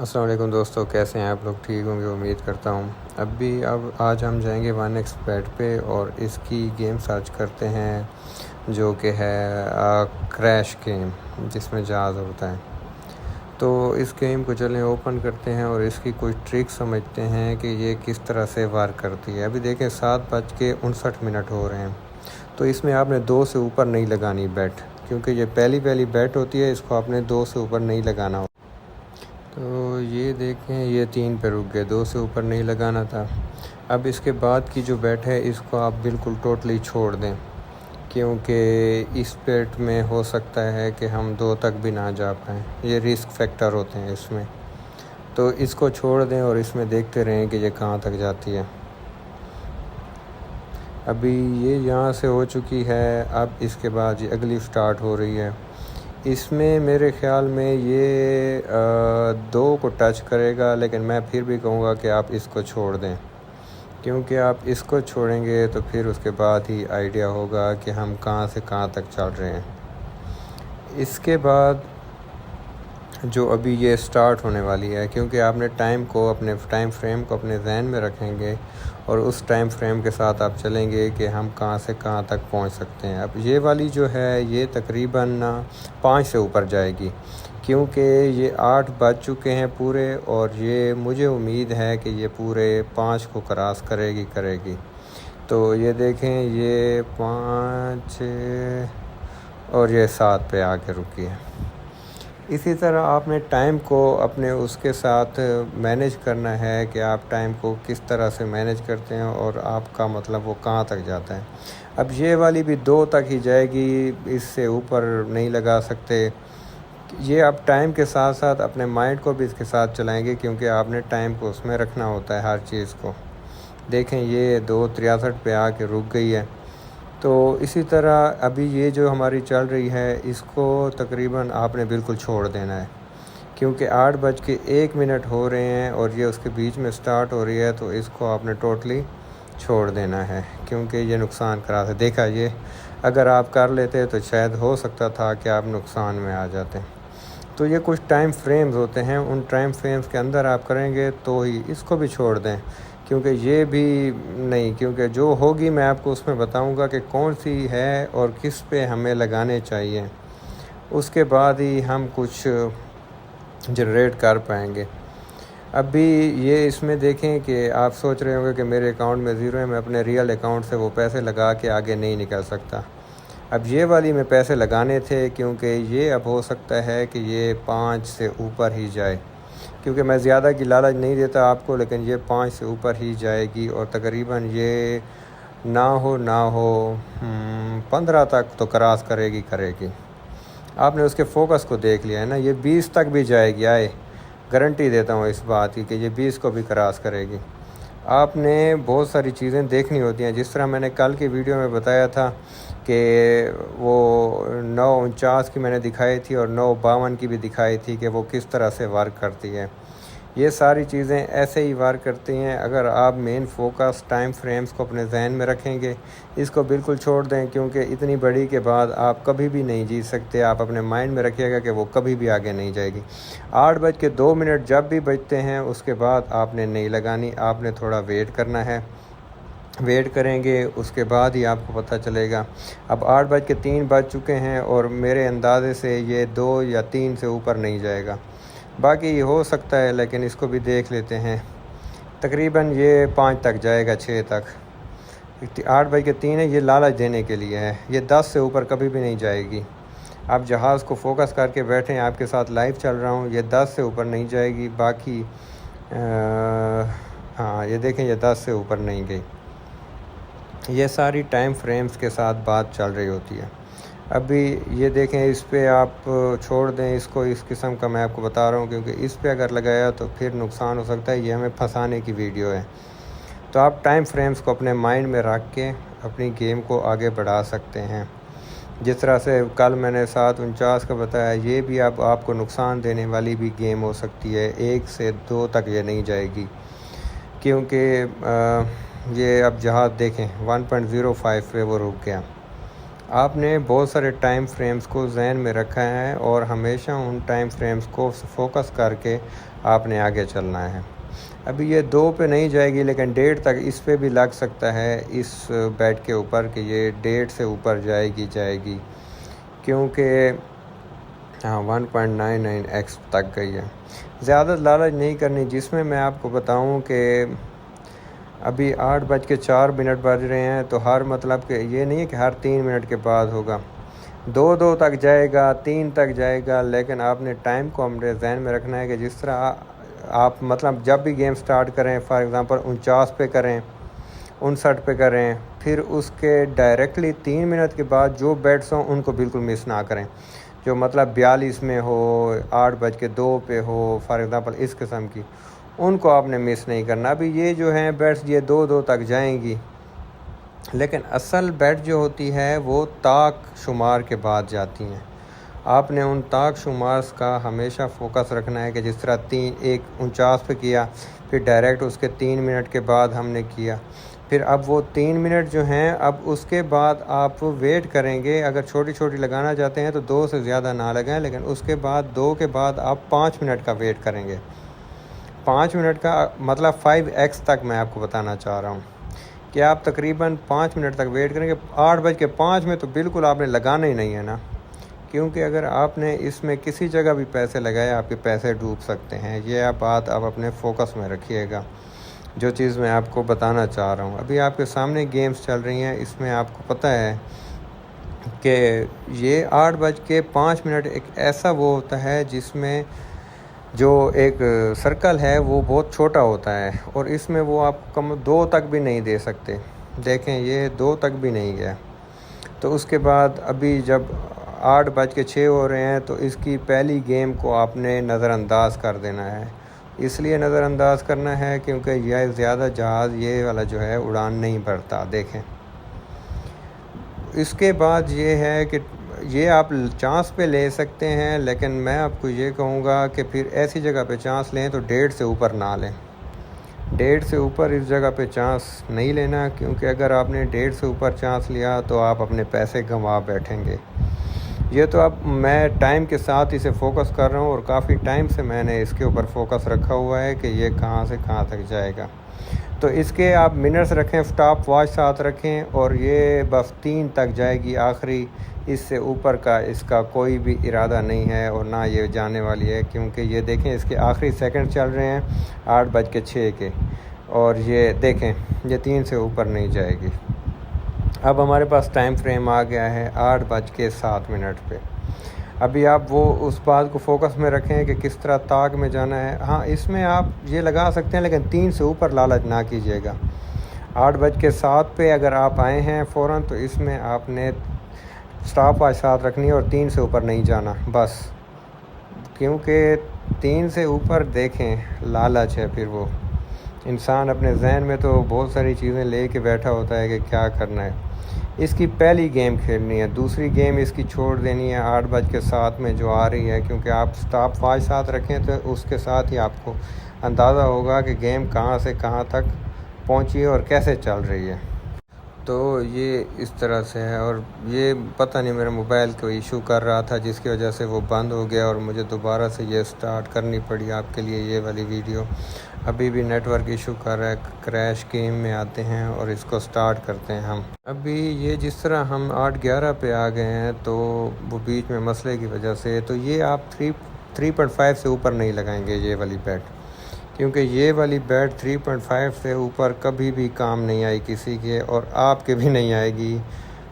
अस्सलाम वालेकुम दोस्तों, कैसे हैं आप लोग? ठीक होंगे उम्मीद करता हूँ। अब आज हम जाएंगे 1xBet पे और इसकी गेम सर्च करते हैं जो कि है क्रैश गेम, जिसमें जहाज़ होता है। तो इस गेम को चलें ओपन करते हैं और इसकी कुछ ट्रिक समझते हैं कि ये किस तरह से वर्क करती है। अभी देखें 7:59 हो रहे हैं। तो इसमें आपने 2 से ऊपर नहीं लगानी बेट, क्योंकि ये पहली बेट होती है, इसको आपने 2 से ऊपर नहीं लगाना। तो ये देखें, ये 3 पे रुक गए, 2 से ऊपर नहीं लगाना था। अब इसके बाद की जो बेट है इसको आप बिल्कुल टोटली छोड़ दें, क्योंकि इस बेट में हो सकता है कि हम 2 तक भी ना जा पाएँ। ये रिस्क फैक्टर होते हैं इसमें, तो इसको छोड़ दें और इसमें देखते रहें कि ये कहाँ तक जाती है। अभी ये यहाँ से हो चुकी है, अब इसके बाद ये अगली स्टार्ट हो रही है। इसमें मेरे ख़्याल में ये 2 को टच करेगा, लेकिन मैं फिर भी कहूँगा कि आप इसको छोड़ दें, क्योंकि आप इसको छोड़ेंगे तो फिर उसके बाद ही आइडिया होगा कि हम कहाँ से कहाँ तक चल रहे हैं। इसके बाद जो अभी ये स्टार्ट होने वाली है, क्योंकि आपने टाइम फ्रेम को अपने जहन में रखेंगे और उस टाइम फ्रेम के साथ आप चलेंगे कि हम कहाँ से कहाँ तक पहुँच सकते हैं। अब ये वाली जो है ये तकरीबन 5 से ऊपर जाएगी, क्योंकि ये 8 बज चुके हैं पूरे, और ये मुझे उम्मीद है कि ये पूरे 5 को क्रॉस करेगी। तो ये देखें, ये 5 और ये 7 पे आके रुकी है। इसी तरह आपने टाइम को अपने उसके साथ मैनेज करना है कि आप टाइम को किस तरह से मैनेज करते हैं और आपका मतलब वो कहाँ तक जाता है। अब ये वाली भी 2 तक ही जाएगी, इससे ऊपर नहीं लगा सकते। ये आप टाइम के साथ साथ अपने माइंड को भी इसके साथ चलाएंगे, क्योंकि आपने टाइम को उसमें रखना होता है हर चीज़ को। देखें, ये 2:63 पे आके रुक गई है। तो इसी तरह अभी ये जो हमारी चल रही है इसको तकरीबन आपने बिल्कुल छोड़ देना है, क्योंकि 8:01 हो रहे हैं और ये उसके बीच में स्टार्ट हो रही है। तो इसको आपने टोटली छोड़ देना है, क्योंकि ये नुकसान करा था। देखा, ये अगर आप कर लेते तो शायद हो सकता था कि आप नुकसान में आ जाते। तो ये कुछ टाइम फ्रेम्स होते हैं, उन टाइम फ्रेम्स के अंदर आप करेंगे तो ही। इसको भी छोड़ दें, क्योंकि ये भी नहीं, क्योंकि जो होगी मैं आपको उसमें बताऊंगा कि कौन सी है और किस पे हमें लगाने चाहिए। उसके बाद ही हम कुछ जनरेट कर पाएंगे। अभी ये इसमें देखें कि आप सोच रहे होंगे कि मेरे अकाउंट में ज़ीरो है, मैं अपने रियल अकाउंट से वो पैसे लगा के आगे नहीं निकल सकता। अब ये वाली में पैसे लगाने थे, क्योंकि ये अब हो सकता है कि ये 5 से ऊपर ही जाए, क्योंकि मैं ज़्यादा की लालच नहीं देता आपको, लेकिन ये 5 से ऊपर ही जाएगी और तकरीबन ये ना हो 15 तक तो क्रॉस करेगी। आपने उसके फोकस को देख लिया है ना, ये 20 तक भी जाएगी। गारंटी देता हूँ इस बात की कि ये 20 को भी क्रॉस करेगी। आपने बहुत सारी चीज़ें देखनी होती हैं, जिस तरह मैंने कल की वीडियो में बताया था कि वो 9:49 की मैंने दिखाई थी और 9:52 की भी दिखाई थी कि वो किस तरह से वर्क करती है। ये सारी चीज़ें ऐसे ही वर्क करती हैं अगर आप मेन फोकस टाइम फ्रेम्स को अपने जहन में रखेंगे। इसको बिल्कुल छोड़ दें, क्योंकि इतनी बड़ी के बाद आप कभी भी नहीं जीत सकते। आप अपने माइंड में रखिएगा कि वो कभी भी आगे नहीं जाएगी। 8:02 जब भी बजते हैं उसके बाद आपने नहीं लगानी, आपने थोड़ा वेट करना है। वेट करेंगे उसके बाद ही आपको पता चलेगा। अब 8:03 बज चुके हैं और मेरे अंदाजे से ये 2 या 3 से ऊपर नहीं जाएगा। बाकी हो सकता है, लेकिन इसको भी देख लेते हैं। तकरीबन ये 5 तक जाएगा, 6 तक। 8:03 है, ये लालच देने के लिए है। ये 10 से ऊपर कभी भी नहीं जाएगी। आप जहाज़ को फोकस करके बैठें, आपके साथ लाइव चल रहा हूँ। ये 10 से ऊपर नहीं जाएगी। बाकी हाँ, ये देखें, ये 10 से ऊपर नहीं गई। ये सारी टाइम फ्रेम्स के साथ बात चल रही होती है। अभी ये देखें, इस पे आप छोड़ दें इसको। इस किस्म का मैं आपको बता रहा हूँ, क्योंकि इस पे अगर लगाया तो फिर नुकसान हो सकता है। ये हमें फंसाने की वीडियो है। तो आप टाइम फ्रेम्स को अपने माइंड में रख के अपनी गेम को आगे बढ़ा सकते हैं। जिस तरह से कल मैंने 7:49 का बताया, ये भी अब आपको नुकसान देने वाली भी गेम हो सकती है। 1 से 2 तक ये नहीं जाएगी, क्योंकि ये अब जहाज़ देखें 1.05 पे वो रुक गया। आपने बहुत सारे टाइम फ्रेम्स को जहन में रखा है और हमेशा उन टाइम फ्रेम्स को फोकस करके आपने आगे चलना है। अभी ये 2 पे नहीं जाएगी, लेकिन 1.5 तक इस पे भी लग सकता है इस बेड के ऊपर कि ये 1.5 से ऊपर जाएगी, क्योंकि हाँ 1.99x तक गई है। ज़्यादा लालच नहीं करनी, जिसमें मैं आपको बताऊं कि अभी 8:04 बज रहे हैं, तो हर मतलब कि ये नहीं है कि हर 3 मिनट के बाद होगा। 2 तक जाएगा, 3 तक जाएगा, लेकिन आपने टाइम को अपने जहन में रखना है कि जिस तरह आप मतलब जब भी गेम स्टार्ट करें, फॉर एग्ज़ाम्पल 49 पे करें, 59 पे करें, फिर उसके डायरेक्टली 3 मिनट के बाद जो बेट्स हों उनको बिल्कुल मिस ना करें। जो मतलब 42 में हो, 8:02 पे हो, फॉर एग्ज़ाम्पल इस किस्म की, उनको आपने मिस नहीं करना। अभी ये जो हैं बेट्स ये 2 तक जाएंगी, लेकिन असल बेट जो होती है वो ताक शुमार के बाद जाती हैं। आपने उन ताक शुमार का हमेशा फोकस रखना है कि जिस तरह 49 पे किया, फिर डायरेक्ट उसके 3 मिनट के बाद हमने किया, फिर अब वो 3 मिनट जो हैं, अब उसके बाद आप वेट करेंगे। अगर छोटी छोटी लगाना चाहते हैं तो 2 से ज़्यादा ना लगाएं, लेकिन उसके बाद 2 के बाद आप 5 मिनट का वेट करेंगे। 5 मिनट का मतलब 5x तक मैं आपको बताना चाह रहा हूँ कि आप तकरीबन 5 मिनट तक वेट करेंगे। 8:05 में तो बिल्कुल आपने लगाना ही नहीं है ना, क्योंकि अगर आपने इसमें किसी जगह भी पैसे लगाए, आपके पैसे डूब सकते हैं। ये बात आप अपने फोकस में रखिएगा, जो चीज़ मैं आपको बताना चाह रहा हूँ। अभी आपके सामने गेम्स चल रही हैं, इसमें आपको पता है कि ये 8:05 एक ऐसा वो होता है जिसमें जो एक सर्कल है वो बहुत छोटा होता है, और इसमें वो आप कम 2 तक भी नहीं दे सकते। देखें ये 2 तक भी नहीं गया। तो उसके बाद अभी जब 8:06 हो रहे हैं, तो इसकी पहली गेम को आपने नज़रअंदाज कर देना है। इसलिए नज़रअंदाज करना है क्योंकि यह ज़्यादा जहाज़ ये वाला जो है उड़ान नहीं भरता। देखें इसके बाद ये है कि ये आप चांस पे ले सकते हैं, लेकिन मैं आपको ये कहूँगा कि फिर ऐसी जगह पे चांस लें तो 1.5 से ऊपर ना लें। 1.5 से ऊपर इस जगह पे चांस नहीं लेना, क्योंकि अगर आपने 1.5 से ऊपर चांस लिया तो आप अपने पैसे गंवा बैठेंगे। ये तो अब मैं टाइम के साथ इसे फोकस कर रहा हूँ, और काफ़ी टाइम से मैंने इसके ऊपर फोकस रखा हुआ है कि ये कहाँ से कहाँ तक जाएगा। तो इसके आप मिनट्स रखें, स्टॉप वॉच साथ रखें, और ये बस 3 तक जाएगी आखिरी। इससे ऊपर का इसका कोई भी इरादा नहीं है, और ना ये जाने वाली है, क्योंकि ये देखें इसके आखिरी सेकंड चल रहे हैं 8:06 के, और ये देखें ये 3 से ऊपर नहीं जाएगी। अब हमारे पास टाइम फ्रेम आ गया है 8:07 पे। अभी आप वो उस बात को फोकस में रखें कि किस तरह ताक में जाना है। हाँ, इसमें आप ये लगा सकते हैं, लेकिन 3 से ऊपर लालच ना कीजिएगा। 8:07 पे अगर आप आए हैं फ़ौरन, तो इसमें आपने स्टॉप वॉच साथ रखनी है और 3 से ऊपर नहीं जाना बस, क्योंकि 3 से ऊपर देखें लालच है। फिर वो इंसान अपने जहन में तो बहुत सारी चीज़ें ले के बैठा होता है कि क्या करना है। इसकी पहली गेम खेलनी है, दूसरी गेम इसकी छोड़ देनी है 8:07 में जो आ रही है, क्योंकि आप स्टॉप वॉच साथ रखें तो उसके साथ ही आपको अंदाज़ा होगा कि गेम कहाँ से कहाँ तक पहुँची है और कैसे चल रही है। तो ये इस तरह से है, और ये पता नहीं मेरे मोबाइल को इशू कर रहा था, जिसकी वजह से वो बंद हो गया और मुझे दोबारा से ये स्टार्ट करनी पड़ी आपके लिए ये वाली वीडियो। अभी भी नेटवर्क इशू कर रहा है। क्रैश गेम में आते हैं और इसको स्टार्ट करते हैं हम। अभी ये जिस तरह हम 8:11 पे आ गए हैं, तो वो बीच में मसले की वजह से, तो ये आप 3.5 से ऊपर नहीं लगाएंगे ये वाली बैट, क्योंकि ये वाली बैट 3.5 से ऊपर कभी भी काम नहीं आई किसी के, और आपके भी नहीं आएगी।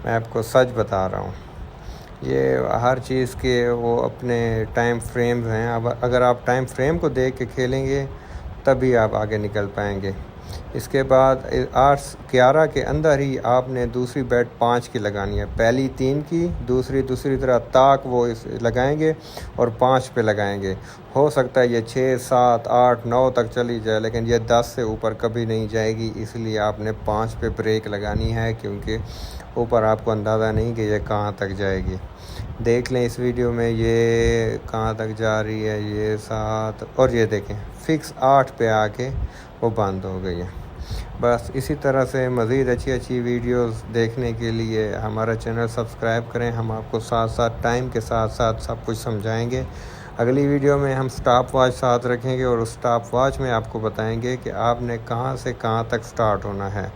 मैं आपको सच बता रहा हूँ। ये हर चीज़ के वो अपने टाइम फ्रेम्स हैं। अब अगर आप टाइम फ्रेम को देख के खेलेंगे तभी आप आगे निकल पाएंगे। इसके बाद 8:11 के अंदर ही आपने दूसरी बैट 5 की लगानी है। पहली 3 की, दूसरी तरह ताक वो इस लगाएंगे और 5 पे लगाएंगे। हो सकता है ये 6, 7, 8, 9 तक चली जाए, लेकिन ये 10 से ऊपर कभी नहीं जाएगी। इसलिए आपने 5 पे ब्रेक लगानी है, क्योंकि ऊपर आपको अंदाज़ा नहीं कि ये कहाँ तक जाएगी। देख लें इस वीडियो में ये कहाँ तक जा रही है, ये 7, और ये देखें फिक्स 8 पे आके वो बंद हो गई है। बस इसी तरह से मज़ीद अच्छी अच्छी वीडियोस देखने के लिए हमारा चैनल सब्सक्राइब करें। हम आपको साथ साथ टाइम के साथ साथ सब कुछ समझाएंगे। अगली वीडियो में हम स्टॉप वॉच साथ रखेंगे और उस स्टॉप वॉच में आपको बताएंगे कि आपने कहाँ से कहाँ तक स्टार्ट होना है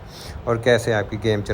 और कैसे आपकी गेम चल